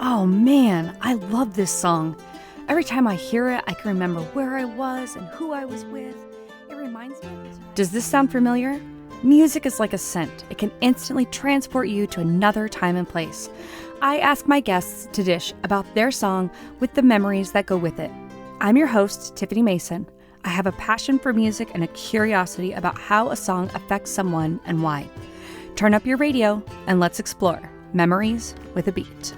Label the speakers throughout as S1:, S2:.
S1: Oh man, I love this song. Every time I hear it, I can remember where I was and who I was with. It reminds me of the time. Does this sound familiar? Music is like a scent. It can instantly transport you to another time and place. I ask my guests to dish about their song with the memories that go with it. I'm your host, Tiffany Mason. I have a passion for music and a curiosity about how a song affects someone and why. Turn up your radio and let's explore Memories with a Beat.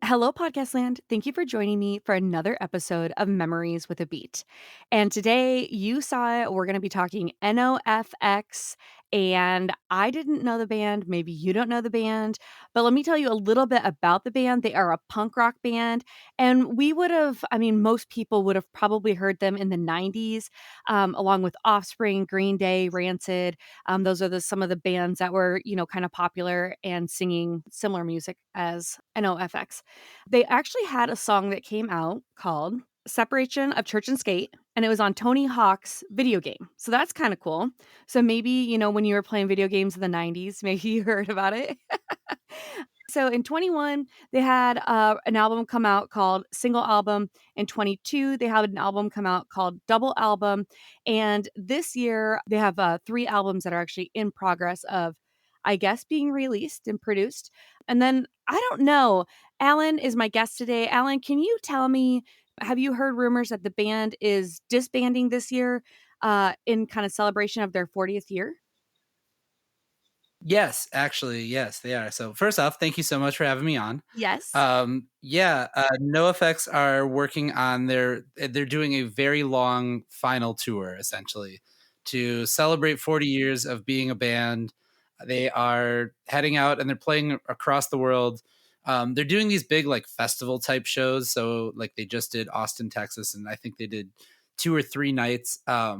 S1: Hello, Podcast Land. Thank you for joining me for another episode of Memories with a Beat. And today, you saw it, we're going to be talking NOFX. And I didn't know the band. Maybe you don't know the band. But let me tell you a little bit about the band. They are a punk rock band. And most people would have probably heard them in the 90s, along with Offspring, Green Day, Rancid. Those are some of the bands that were, kind of popular and singing similar music as NOFX. They actually had a song that came out called Separation of Church and Skate, and it was on Tony Hawk's video game. So that's kind of cool. So maybe, when you were playing video games in the 90s, maybe you heard about it. So in 21, they had an album come out called Single Album. In 22, they had an album come out called Double Album. And this year, they have 3 albums that are actually in progress of, I guess, being released and produced. And then, I don't know, Allen is my guest today. Allen, can you tell me, have you heard rumors that the band is disbanding this year in kind of celebration of their 40th year?
S2: Yes, actually, yes, they are. So first off, thank you so much for having me on.
S1: Yes.
S2: NoFX are working on they're doing a very long final tour essentially to celebrate 40 years of being a band. They are heading out and they're playing across the world. They're doing these big like festival type shows. So like they just did Austin, Texas, and I think they did 2 or 3 nights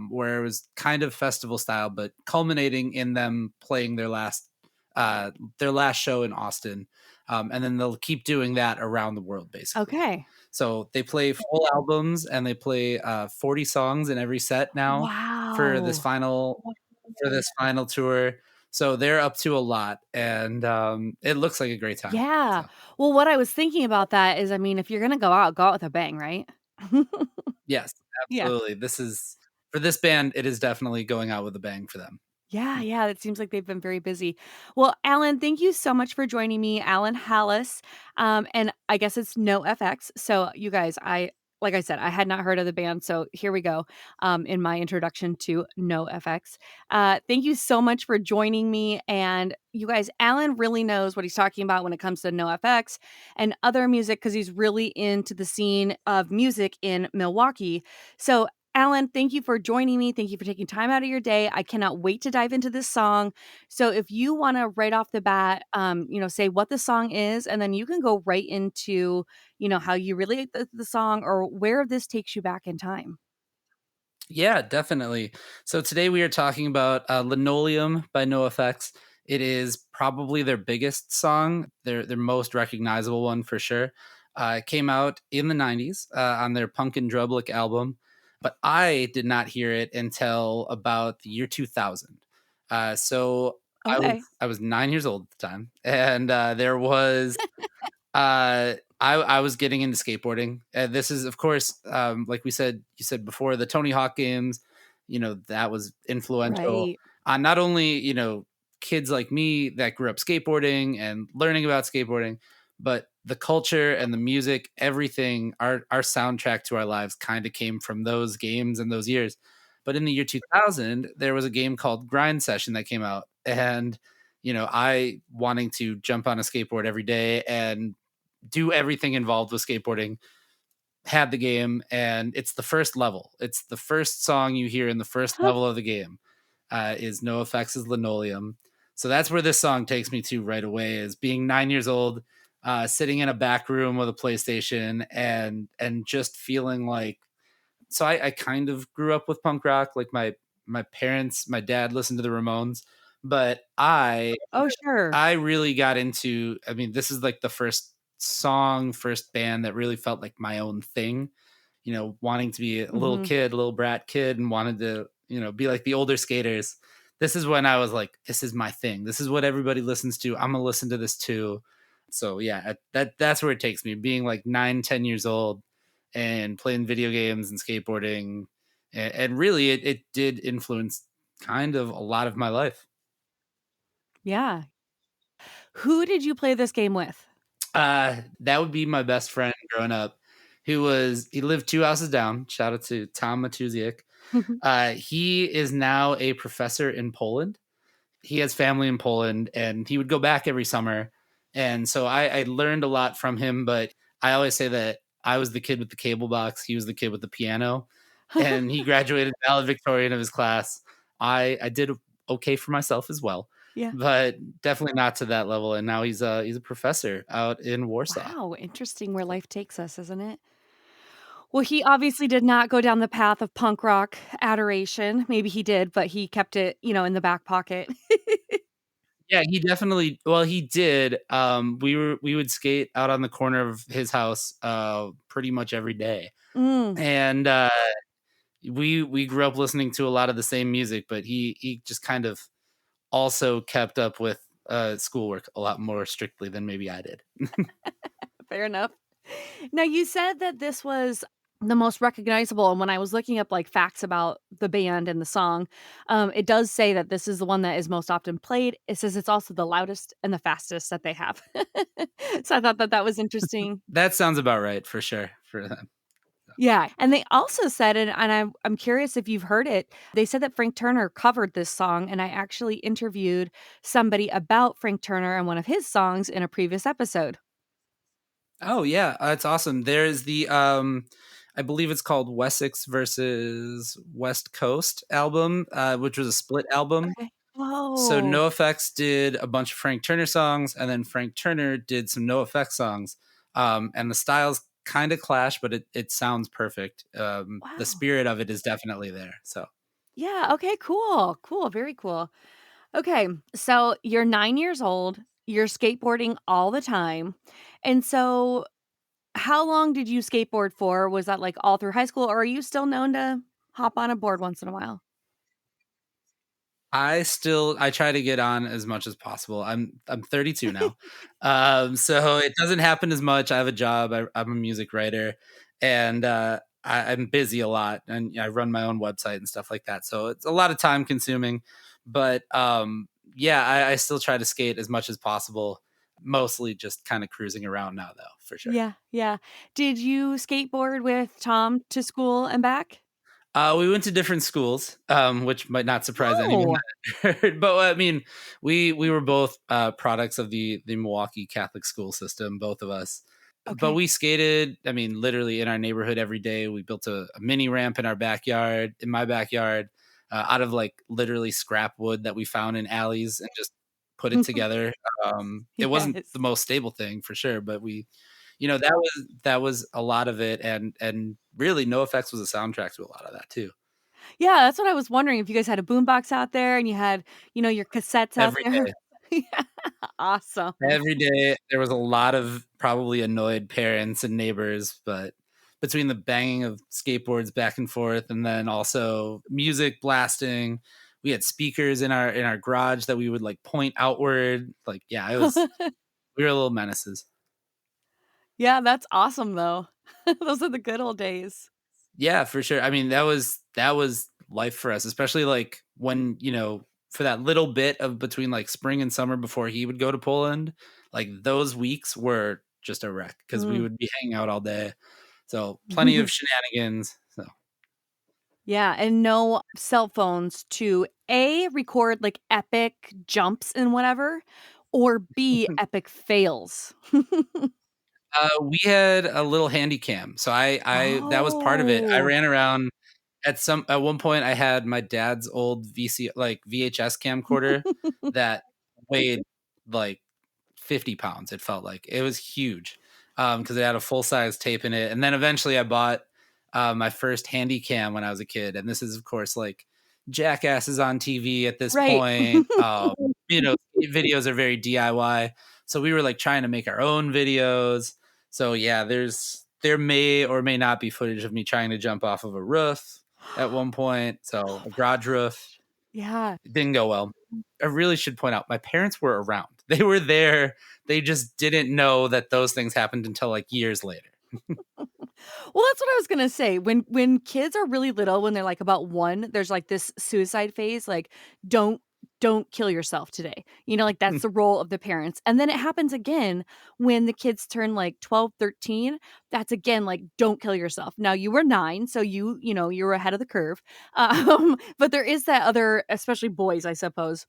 S2: where it was kind of festival style, but culminating in them playing their last show in Austin. And then they'll keep doing that around the world, basically.
S1: Okay.
S2: So they play full albums and they play 40 songs in every set now for this
S1: Wow.
S2: final tour. So they're up to a lot, and it looks like a great time.
S1: Yeah.
S2: So,
S1: Well, what I was thinking about that is, if you're gonna go out with a bang, right?
S2: yes,
S1: Yeah.
S2: absolutely. This is for this band. It is definitely going out with a bang for them.
S1: Yeah, yeah, it seems like they've been very busy. Well, Allen, thank you so much for joining me, Allen Halas. And I guess it's NoFX. So you guys, like I said, I had not heard of the band, so here we go. In my introduction to NoFX. Thank you so much for joining me. And you guys, Allen really knows what he's talking about when it comes to NoFX and other music because he's really into the scene of music in Milwaukee. So Allen, thank you for joining me. Thank you for taking time out of your day. I cannot wait to dive into this song. So if you want to right off the bat, say what the song is, and then you can go right into, how you relate the song or where this takes you back in time.
S2: Yeah, definitely. So today we are talking about Linoleum by NoFX. It is probably their biggest song, their most recognizable one for sure. It came out in the 90s on their Punk and Drublic album, but I did not hear it until about the year 2000. So
S1: Okay.
S2: I was 9 years old at the time, and there was I was getting into skateboarding. This is, of course, like you said before, the Tony Hawk games. That was influential
S1: Right.
S2: on not only kids like me that grew up skateboarding and learning about skateboarding, but the culture and the music, everything. Our soundtrack to our lives kind of came from those games and those years. But in the year 2000, there was a game called Grind Session that came out, and I wanting to jump on a skateboard every day and do everything involved with skateboarding, had the game, and it's the first level. It's the first song you hear in the first
S1: Huh.
S2: level of the game. Is NoFX's Linoleum. So that's where this song takes me to right away, is being 9 years old, sitting in a back room with a PlayStation and just feeling like. So I kind of grew up with punk rock. Like my parents, my dad listened to the Ramones, but
S1: Oh, sure.
S2: I really got into, I mean, this is like the first band that really felt like my own thing, wanting to be a little
S1: Hmm.
S2: kid, a little brat kid, and wanted to, be like the older skaters. this is when I was like, this is my thing. This is what everybody listens to. I'm gonna listen to this too. So yeah, that's where it takes me. Being like 9, 10 years old and playing video games and skateboarding, and really, it did influence kind of a lot of my life.
S1: Yeah. Who did you play this game with?
S2: That would be my best friend growing up, he lived 2 houses down. Shout out to Tom Matuziak. He is now a professor in Poland. He has family in Poland, and he would go back every summer. And so I learned a lot from him, but I always say that I was the kid with the cable box. He was the kid with the piano, and he graduated valedictorian of his class. I did okay for myself as well,
S1: Yeah.
S2: but definitely not to that level. And now he's a professor out in Warsaw.
S1: Wow, interesting where life takes us, isn't it? Well, he obviously did not go down the path of punk rock adoration. Maybe he did, but he kept it, in the back pocket.
S2: Yeah, he definitely well, he did. We would skate out on the corner of his house pretty much every day.
S1: Mm.
S2: And we grew up listening to a lot of the same music, but he just kind of also kept up with schoolwork a lot more strictly than maybe I did.
S1: Fair enough. Now, you said that this was the most recognizable, and when I was looking up, like, facts about the band and the song, it does say that this is the one that is most often played. It says it's also the loudest and the fastest that they have. So I thought that that was interesting.
S2: That sounds about right for sure for them.
S1: Yeah, and they also said, and I'm curious if you've heard it, they said that Frank Turner covered this song, and I actually interviewed somebody about Frank Turner and one of his songs in a previous episode.
S2: Oh yeah, it's awesome. There's the I believe it's called Wessex versus West Coast album, which was a split album.
S1: Okay.
S2: So
S1: Whoa.
S2: NoFX did a bunch of Frank Turner songs, and then Frank Turner did some NoFX songs. And the styles kind of clash, but it sounds perfect. The
S1: Wow.
S2: spirit of it is definitely there. So
S1: Yeah, okay, cool, cool, very cool. Okay, so you're 9 years old, you're skateboarding all the time, and so how long did you skateboard for? Was that, like, all through high school, or are you still known to hop on a board once in a while?
S2: I try to get on as much as possible. I'm 32 now, so it doesn't happen as much. I have a job. I'm a music writer, and I'm busy a lot, and I run my own website and stuff like that. So it's a lot of time consuming. But yeah, I still try to skate as much as possible. Mostly just kind of cruising around now, though, for sure.
S1: Yeah, yeah. Did you skateboard with Tom to school and back?
S2: We went to different schools, which might not surprise anyone
S1: Oh,
S2: that heard, but I mean, we were both products of the Milwaukee Catholic school system, both of us. But
S1: okay.
S2: we skated, I mean, literally in our neighborhood every day. We built a mini ramp in our backyard, in my backyard, out of like literally scrap wood that we found in alleys and just put it together. It wasn't the
S1: Yes.
S2: most stable thing for sure, but that was a lot of it, and really NoFX was a soundtrack to a lot of that too.
S1: Yeah, that's what I was wondering if you guys had a boombox out there and you had, your cassettes out
S2: Every
S1: there.
S2: day.
S1: Yeah, awesome.
S2: Every day, there was a lot of probably annoyed parents and neighbors, but between the banging of skateboards back and forth and then also music blasting, we had speakers in our garage that we would, like, point outward, like, yeah, it was we were little menaces.
S1: Yeah, that's awesome, though. Those are the good old days.
S2: Yeah, for sure. I mean, that was life for us, especially like when, for that little bit of between like spring and summer before he would go to Poland, like those weeks were just a wreck because we
S1: Mm.
S2: would be hanging out all day. So plenty of shenanigans. So
S1: Yeah, and no cell phones to A, record, like, epic jumps and whatever, or B, epic fails.
S2: we had a little handy cam. So I that was part of it. I
S1: Oh.
S2: ran around at one point I had my dad's old VHS camcorder that weighed like 50 pounds, it felt like. It was huge, because it had a full-size tape in it, and then eventually I bought, my first handy cam when I was a kid, and this is, of course, like, Jackasses on TV at this
S1: Right.
S2: point, videos are very DIY, so we were, like, trying to make our own videos. So, yeah, there may or may not be footage of me trying to jump off of a roof at one point, so a garage roof.
S1: Yeah.
S2: It didn't go well. I really should point out my parents were around. They were there. They just didn't know that those things happened until like years later.
S1: Well, that's what I was gonna say. When kids are really little, when they're like about 1, there's like this suicide phase, like, don't don't kill yourself today. Like that's the role of the parents. And then it happens again when the kids turn like 12, 13. That's again like, don't kill yourself. Now you were 9, so you were ahead of the curve. But there is that other, especially boys, I suppose,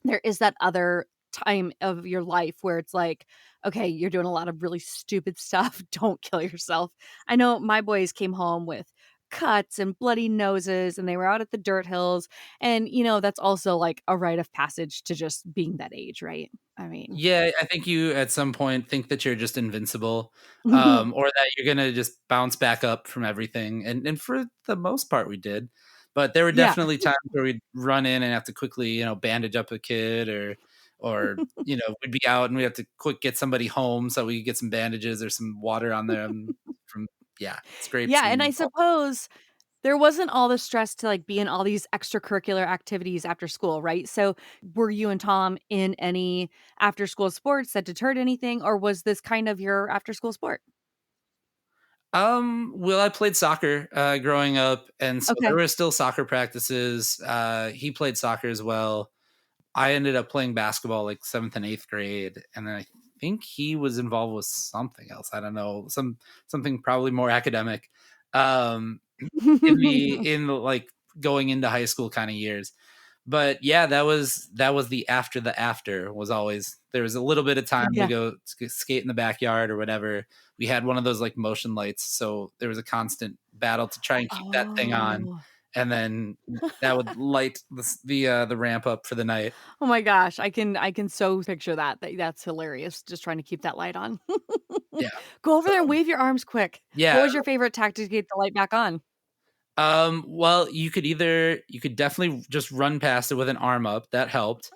S1: there is that other time of your life where it's like, okay, you're doing a lot of really stupid stuff. Don't kill yourself. I know my boys came home with cuts and bloody noses and they were out at the dirt hills. And, that's also like a rite of passage to just being that age, right? I mean,
S2: Yeah, I think you at some point think that you're just invincible, or that you're gonna just bounce back up from everything, and for the most part, we did. But there were
S1: yeah.
S2: definitely times where we'd run in and have to quickly, bandage up a kid, or we'd be out and we have to quick get somebody home so we could get some bandages or some water on them from scrapes
S1: Yeah. And I
S2: and all.
S1: suppose there wasn't all the stress to, like, be in all these extracurricular activities after school, right? So, were you and Tom in any after school sports that deterred anything, or was this kind of your after school sport?
S2: Well, I played soccer growing up, and so there
S1: Okay.
S2: were still soccer practices. He played soccer as well. I ended up playing basketball like 7th and 8th grade, and then I think he was involved with something else. I don't know, something probably more academic. Um, like going into high school kind of years. But yeah, that was the after was always there was a little bit of time to
S1: Yeah.
S2: go skate in the backyard or whatever. We had one of those like motion lights, so there was a constant battle to try and keep that thing on,
S1: Oh.
S2: and then that would light the ramp up for the night.
S1: Oh my gosh, I can so picture that. That's hilarious, just trying to keep that light on.
S2: Yeah.
S1: Go over
S2: So
S1: there and wave your arms quick.
S2: yeah.
S1: What was your favorite tactic to get the light back on?
S2: Well, you could definitely just run past it with an arm up. That helped.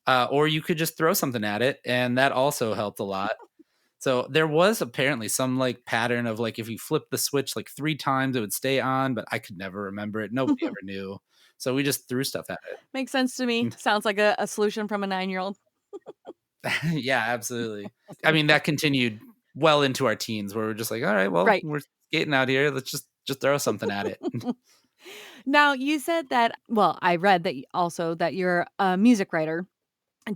S2: Or you could just throw something at it, and that also helped a lot. So there was apparently some like pattern of like if you flip the switch like 3 times, it would stay on, but I could never remember it. Nobody ever knew. So we just threw stuff at
S1: Makes sense to me.
S2: it.
S1: Sounds like a solution from a 9-year-old.
S2: Yeah, absolutely. I mean, that continued well into our teens where we're just like, all right, well,
S1: Right.
S2: we're skating out here. Let's just throw something at it.
S1: Now, you said that, well, I read that also that you're a music writer.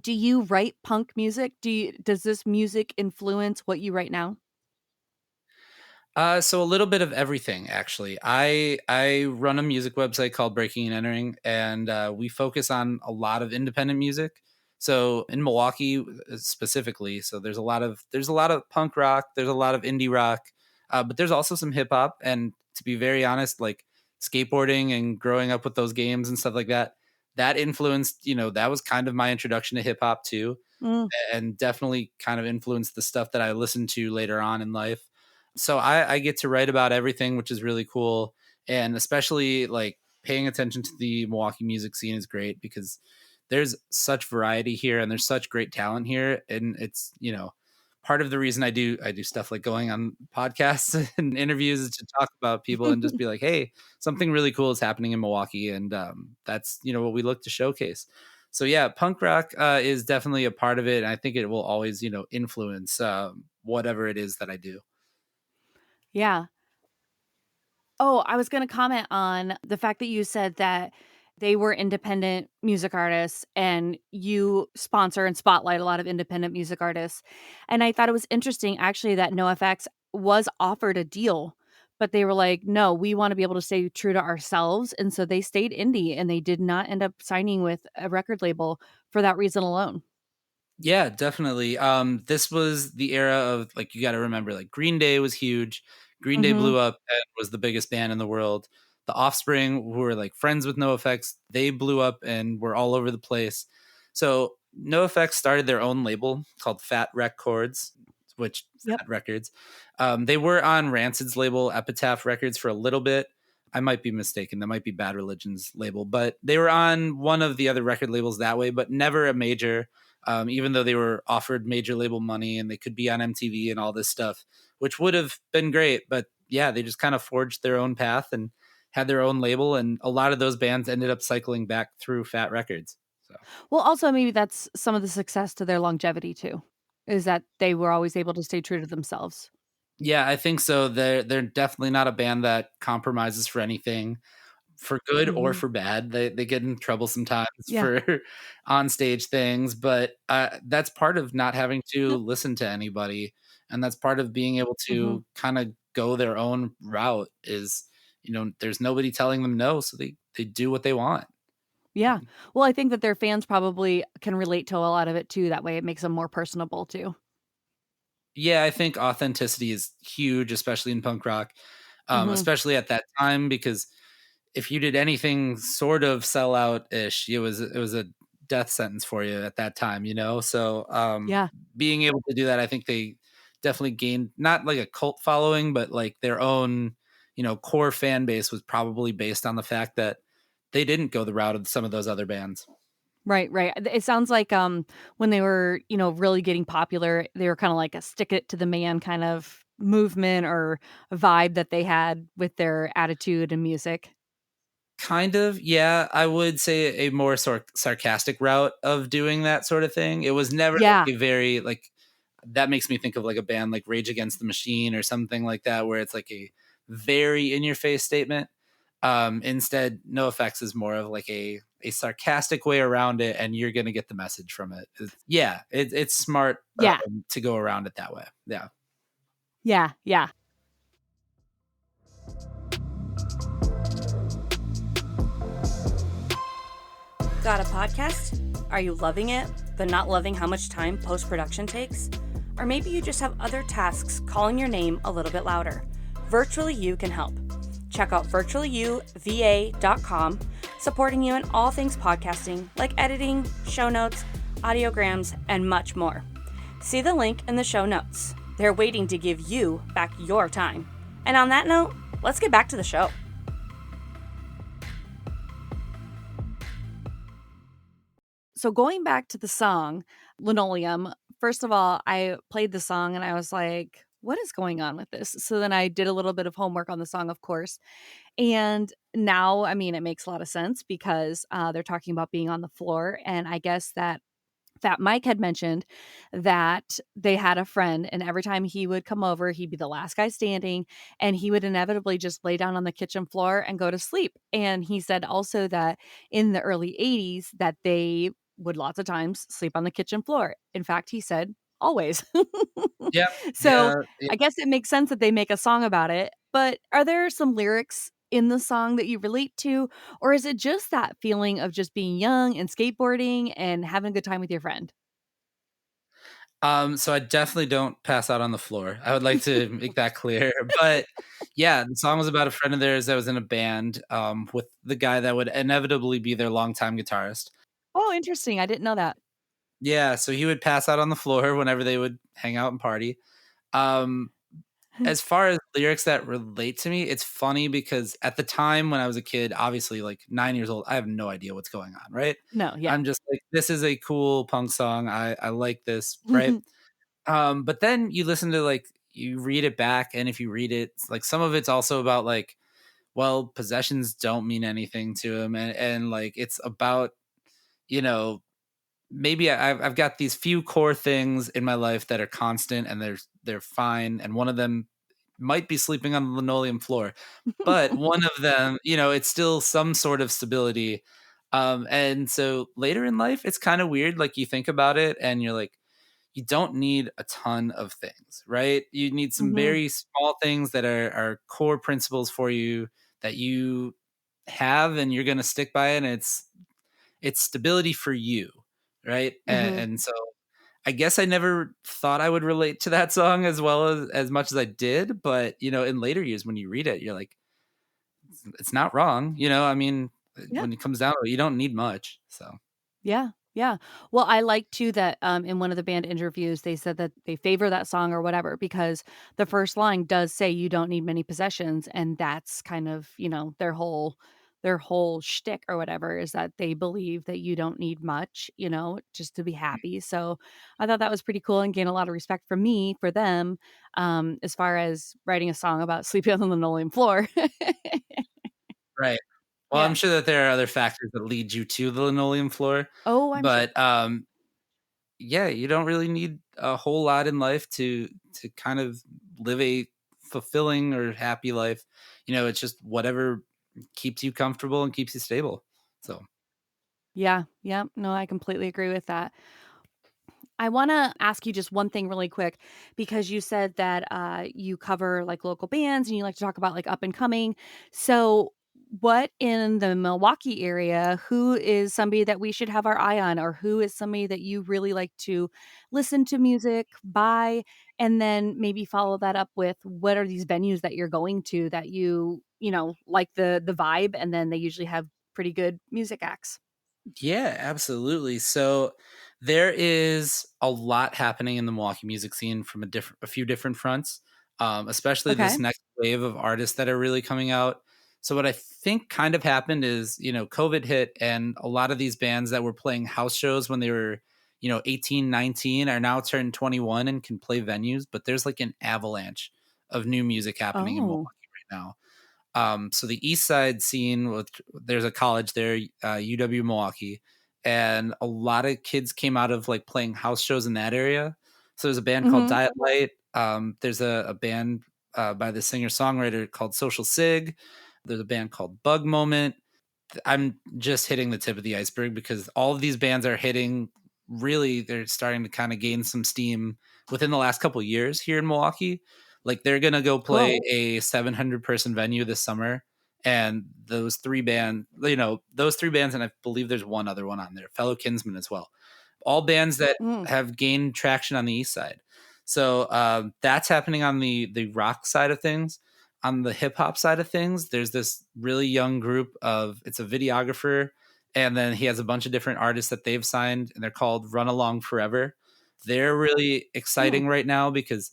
S1: Do you write punk music? Does this music influence what you write now?
S2: So a little bit of everything, actually. I run a music website called Breaking and Entering, and we focus on a lot of independent music. So in Milwaukee specifically, so there's a lot of punk rock, there's a lot of indie rock, but there's also some hip hop. And to be very honest, like skateboarding and growing up with those games and stuff like that, that influenced. That was kind of my introduction to hip hop too,
S1: Mm,
S2: and definitely kind of influenced the stuff that I listened to later on in life. So I get to write about everything, which is really cool. And especially like paying attention to the Milwaukee music scene is great because there's such variety here and there's such great talent here. And it's, part of the reason I do stuff like going on podcasts and interviews is to talk about people and just be like, hey, something really cool is happening in Milwaukee. And that's, what we look to showcase. So yeah, punk rock is definitely a part of it. And I think it will always, influence whatever it is that I do.
S1: yeah. Oh, I was gonna comment on the fact that you said that they were independent music artists and you sponsor and spotlight a lot of independent music artists. And I thought it was interesting actually that NoFX was offered a deal, but they were like, "No, we wanna be able to stay true to ourselves." And so they stayed indie and they did not end up signing with a record label for that reason alone.
S2: Yeah, definitely. This was the era of like you got to remember like Green Day was huge. Green Day
S1: Mhm.
S2: blew up and was the biggest band in the world. The Offspring, who were like friends with NoFX, they blew up and were all over the place. So NoFX started their own label called Fat Records, which
S1: Yep.
S2: Fat Records. They were on Rancid's label Epitaph Records for a little bit. I might be mistaken. That might be Bad Religion's label, but they were on one of the other record labels that way, but never a major, even though they were offered major label money and they could be on MTV and all this stuff, which would have been great. But yeah, they just kind of forged their own path. And had their own label, and a lot of those bands ended up cycling back through Fat Records. So
S1: Well, also, maybe that's some of the success to their longevity too, is that they were always able to stay true to themselves.
S2: yeah, I think so. They're definitely not a band that compromises for anything, for good or
S1: Mhm.
S2: for bad. They get in trouble sometimes
S1: Yeah.
S2: for on stage things, but that's part of not having to listen to anybody, and that's part of being able
S1: Mhm.
S2: to kind of go their own route. Is there's nobody telling them no, so they do what they want.
S1: Yeah. Well, I think that their fans probably can relate to a lot of it too, that way it makes them more personable too.
S2: Yeah, I think authenticity is huge, especially in punk rock,
S1: Mhm.
S2: especially at that time, because if you did anything sort of sellout-ish, it was a death sentence for you at that time, you know? So,
S1: Yeah.
S2: being able to do that, I think they definitely gained not like a cult following, but like their own, core fan base was probably based on the fact that they didn't go the route of some of those other bands.
S1: Right, right. It sounds like, when they were, really getting popular, they were kinda like a stick it to the man kind of movement or vibe that they had with their attitude and music.
S2: Kind of, yeah. I would say a more sarcastic route of doing that sort of thing. It was never
S1: Yeah.
S2: like a very like that makes me think of like a band like Rage Against the Machine or something like that, where it's like a very in your face statement. Instead, NoFX is more of like a sarcastic way around it, and you're gonna get the message from it. Yeah, it's smart
S1: Yeah.
S2: to go around it that way. Yeah.
S1: Yeah, yeah.
S3: Got a podcast? Are you loving it, but not loving how much time post production takes? Or maybe you just have other tasks calling your name a little bit louder. Virtually You can help. Check out virtuallyuva.com, supporting you in all things podcasting like editing, show notes, audiograms, and much more. See the link in the show notes. They're waiting to give you back your time. And on that note, let's get back to the show.
S1: So going back to the song, Linoleum, first of all, I played the song and I was like, "What is going on with this?" So then I did a little bit of homework on the song, of course, and now, I mean, it makes a lot of sense because, they're talking about being on the floor, and I guess that Mike had mentioned that they had a friend, and every time he would come over, he'd be the last guy standing, and he would inevitably just lay down on the kitchen floor and go to sleep. And he said also that in the early '80s that they would lots of times sleep on the kitchen floor. In fact, he said, "Always."
S2: Yep.
S1: So,
S2: Yeah.
S1: I guess it makes sense that they make a song about it, but are there some lyrics in the song that you relate to, or is it just that feeling of just being young and skateboarding and having a good time with your friend?
S2: So I definitely don't pass out on the floor. I would like to make that clear. But yeah, the song was about a friend of theirs that was in a band with the guy that would inevitably be their longtime guitarist.
S1: Oh, interesting, I didn't know that.
S2: Yeah, so he would pass out on the floor whenever they would hang out and party. Um, as far as lyrics that relate to me, it's funny because at the time when I was a kid, obviously like 9 years old, I have no idea what's going on, right?
S1: No, yeah.
S2: I'm just like, this is a cool punk song. I like this, right? But then you listen to like you read it back, and if you read it, like some of it's also about like, well, possessions don't mean anything to him, and like it's about you know maybe I've got these few core things in my life that are constant and they're fine, and one of them might be sleeping on the linoleum floor, but one of them, it's still some sort of stability. And so later in life, it's kind of weird. Like you think about it, and you're like you don't need a ton of things, right? You need some
S1: Mhm,
S2: very small things that are core principles for you that you have, and you're going to stick by it. And it's stability for you, right? And,
S1: mhm.
S2: and so I guess I never thought I would relate to that song as well as much as I did, but in later years when you read it, you're like, it's not wrong. I mean,
S1: Yeah.
S2: when it comes down to it, you don't need much. So
S1: Yeah, yeah. Well, I like too that, in one of the band interviews, they said that they favor that song or whatever because the first line does say you don't need many possessions, and that's kind of, their whole shtick or whatever is that they believe that you don't need much, just to be happy. So I thought that was pretty cool and gained a lot of respect from me for them, as far as writing a song about sleeping on the linoleum floor.
S2: Right. Well, I'm
S3: Yeah.
S2: sure that there are other factors that lead you to the linoleum floor,
S1: Oh, I'm sure.
S2: but, yeah, you don't really need a whole lot in life to kind of live a fulfilling or happy life. It's just whatever keeps you comfortable and keeps you stable. So,
S1: Yeah, yeah. No, I completely agree with that. I wanna ask you just one thing really quick because you said that, you cover, like, local bands and you like to talk about, like, up and coming. So, what in the Milwaukee area, who is somebody that we should have our eye on, or who is somebody that you really like to listen to music by? And then maybe follow that up with what are these venues that you're going to that like the vibe, and then they usually have pretty good music acts?
S2: yeah, absolutely. So there is a lot happening in the Milwaukee music scene from a few different fronts, especially
S1: Okay.
S2: this next wave of artists that are really coming out. So what I think kind of happened is, COVID hit, and a lot of these bands that were playing house shows when they were, 18, 19 are now turned 21 and can play venues, but there's like an avalanche of new music happening in
S1: Oh.
S2: Milwaukee right now. So the East Side scene, there's a college there, UW Milwaukee, and a lot of kids came out of like playing house shows in that area. So there's a band called
S1: Mhm.
S2: Diet Light. There's a band by the singer songwriter called Social Sig. There's a band called Bug Moment. I'm just hitting the tip of the iceberg because all of these bands are hitting really, they're starting to kind of gain some steam within the last couple of years here in Milwaukee. Like they're going to go
S1: Cool.
S2: play a 700 person venue this summer, and those three bands and I believe there's one other one on there, Fellow Kinsmen as well. All bands that
S1: Mm.
S2: have gained traction on the east side. So that's happening on the rock side of things. On the hip hop side of things, there's this really young group of it's a videographer, and then he has a bunch of different artists that they've signed, and they're called Run Along Forever. They're really
S1: Mm.
S2: exciting right now because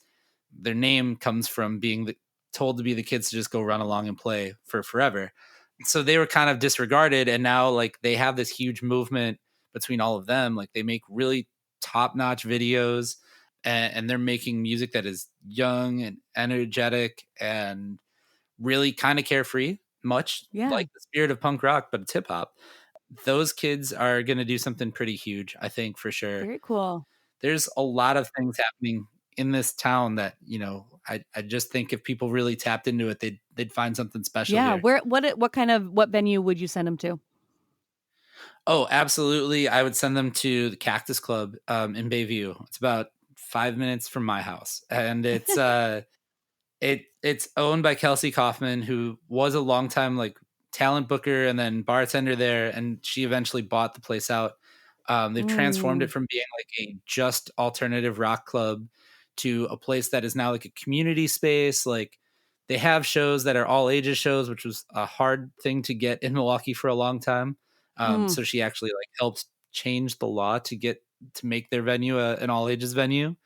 S2: their name comes from being told to be the kids to just go run along and play for forever. So they were kind of disregarded, and now like they have this huge movement between all of them. Like they make really top notch videos, and they're making music that is young and energetic and really kind of carefree, much
S1: Yeah.
S2: like the spirit of punk rock, but it's hip hop. Those kids are going to do something pretty huge, I think, for sure.
S1: Very cool.
S2: There's a lot of things happening in this town that, I just think if people really tapped into it, they'd find something special
S1: Yeah,
S2: here.
S1: where what venue would you send them to?
S2: Oh, absolutely. I would send them to the Cactus Club in Bayview. It's about 5 minutes from my house. And it's owned by Kelsey Kaufman, who was a longtime like talent booker and then bartender there, and she eventually bought the place out. They've transformed
S1: Mm.
S2: it from being like a just alternative rock club to a place that is now like a community space. Like they have shows that are all ages shows, which was a hard thing to get in Milwaukee for a long time.
S1: Mm.
S2: So she actually like helped change the law to make their venue an all ages venue.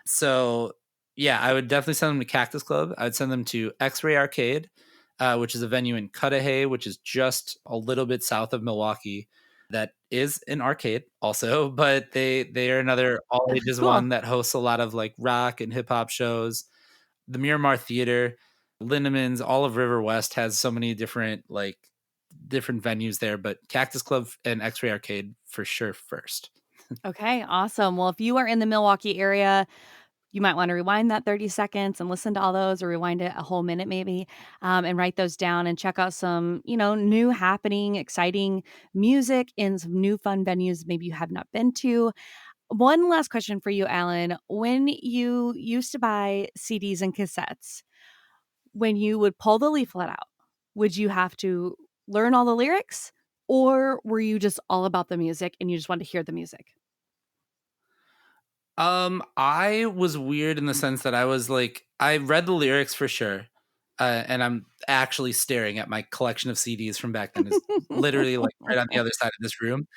S2: So yeah, I would definitely send them to Cactus Club. I would send them to X-Ray Arcade, which is a venue in Cudahy, which is just a little bit south of Milwaukee. That is an arcade also, but they are another all ages
S1: Cool.
S2: one that hosts a lot of like rock and hip hop shows. The Miramar Theater, Lindemans, all of River West has so many different venues there, but Cactus Club and X-Ray Arcade for sure first.
S1: Okay, awesome. Well, if you are in the Milwaukee area, you might wanna rewind that 30 seconds and listen to all those, or rewind it a whole minute maybe, and write those down and check out some, new happening, exciting music in some new fun venues maybe you have not been to. One last question for you, Alan. When you used to buy CDs and cassettes, when you would pull the leaflet out, would you have to learn all the lyrics, or were you just all about the music and you just wanted to hear the music?
S2: I was weird in the sense that I was like, I read the lyrics for sure. And I'm actually staring at my collection of CDs from back then is literally like right on the other side of this room.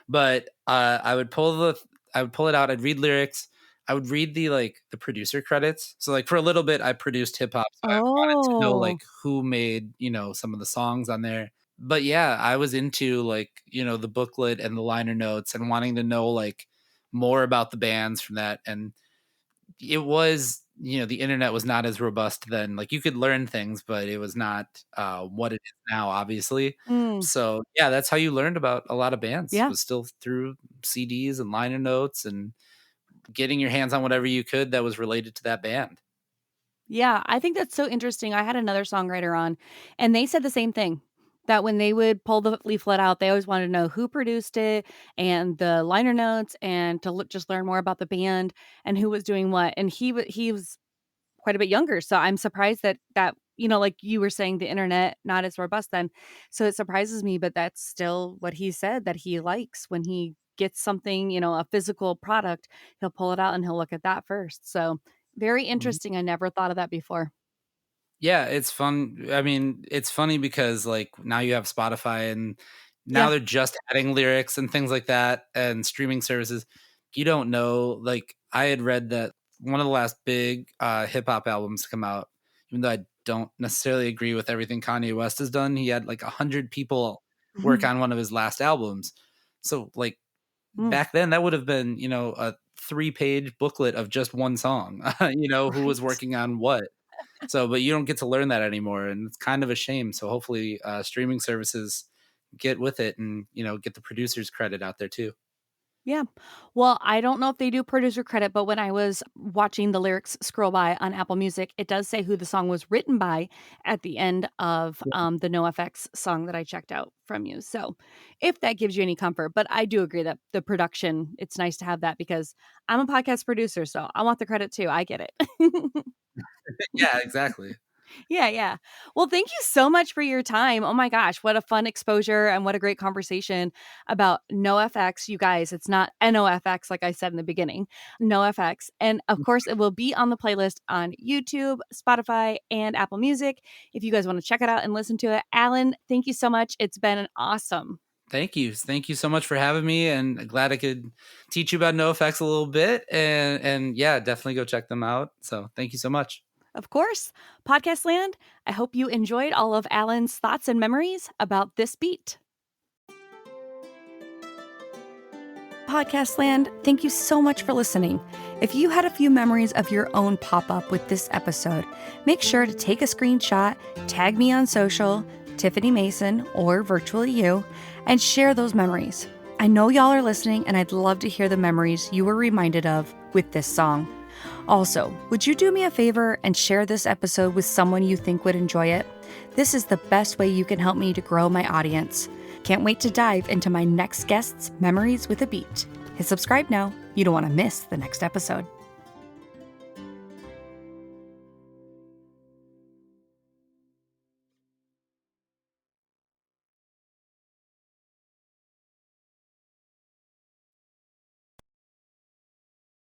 S2: But I would pull it out. I'd read lyrics. I would read the producer credits. So like for a little bit, I produced hip hop. So I wanted to know like
S1: Oh.
S2: who made, some of the songs on there. But yeah, I was into like, the booklet and the liner notes and wanting to know like more about the bands from that. And it was the internet was not as robust then. Like, you could learn things, but it was not what it is now, obviously.
S1: Mm,
S2: So yeah, that's how you learned about a lot of bands,
S1: yeah.
S2: was still through CDs and liner notes and getting your hands on whatever you could that was related to that band.
S1: Yeah, I think that's so interesting. I had another songwriter on, and they said the same thing, that when they would pull the leaflet out, they always wanted to know who produced it and the liner notes and to just learn more about the band and who was doing what. And he was quite a bit younger, so I'm surprised that, like you were saying, the internet not as robust then. So it surprises me, but that's still what he said that he likes when he gets something, a physical product, he'll pull it out and he'll look at that first. So very
S2: Mhm.
S1: interesting. I never thought of that before.
S2: Yeah, it's fun. I mean, it's funny because like now you have Spotify and now
S1: Yeah.
S2: they're just adding lyrics and things like that and streaming services. You don't know. Like, I had read that one of the last big hip hop albums to come out, even though I don't necessarily agree with everything Kanye West has done, he had like 100 people work on one of his last albums. So like
S1: Mm,
S2: back then that would have been, a 3-page booklet of just one song, who was
S1: right.
S2: working on what. So, but you don't get to learn that anymore, and it's kind of a shame. So hopefully, streaming services get with it and get the producers credit out there too.
S1: Yeah. Well, I don't know if they do producer credit, but when I was watching the lyrics scroll by on Apple Music, it does say who the song was written by at the end of the NoFX song that I checked out from you. So, if that gives you any comfort, but I do agree that the production, it's nice to have that because I'm a podcast producer, so I want the credit too. I get it.
S2: Yeah, exactly.
S1: Yeah, yeah. Well, thank you so much for your time. Oh my gosh, what a fun exposure and what a great conversation about NoFX. You guys, it's not NOFX like I said in the beginning. NoFX. And of course, it will be on the playlist on YouTube, Spotify, and Apple Music if you guys want to check it out and listen to it. Alan, thank you so much. It's been awesome.
S2: Thank you so much for having me, and glad I could teach you about NoFX a little bit. And yeah, definitely go check them out. So thank you so much.
S1: Of course, Podcast Land, I hope you enjoyed all of Alan's thoughts and memories about this beat. Podcast Land, thank you so much for listening. If you had a few memories of your own pop up with this episode, make sure to take a screenshot, tag me on social, Tiffany Mason or virtually you, and share those memories. I know y'all are listening, and I'd love to hear the memories you were reminded of with this song. Also, would you do me a favor and share this episode with someone you think would enjoy it? This is the best way you can help me to grow my audience. Can't wait to dive into my next guest's memories with a beat. Hit subscribe now. You don't want to miss the next episode.